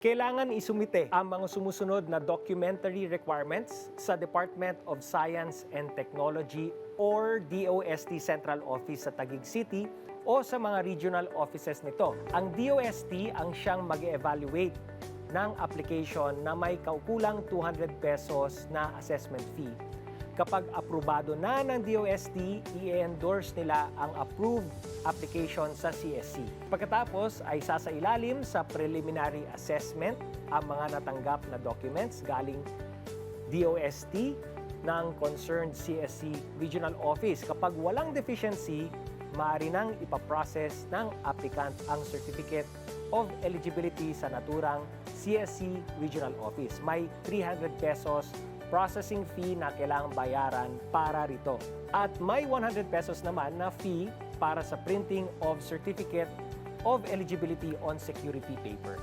Kailangan isumite ang mga sumusunod na documentary requirements sa Department of Science and Technology or DOST Central Office sa Taguig City o sa mga regional offices nito. Ang DOST ang siyang mag-evaluate ng application na may kaukulang 200 pesos na assessment fee. Kapag aprobado na ng DOST, i-endorse nila ang approved application sa CSC. Pagkatapos ay sasailalim sa preliminary assessment ang mga natanggap na documents galing DOST ng concerned CSC Regional Office. Kapag walang deficiency, maaari nang ipaprocess ng applicant ang Certificate of Eligibility sa naturang CSC Regional Office. May 300 pesos processing fee na kailangang bayaran para rito. At may 100 pesos naman na fee para sa printing of Certificate of Eligibility on Security Paper.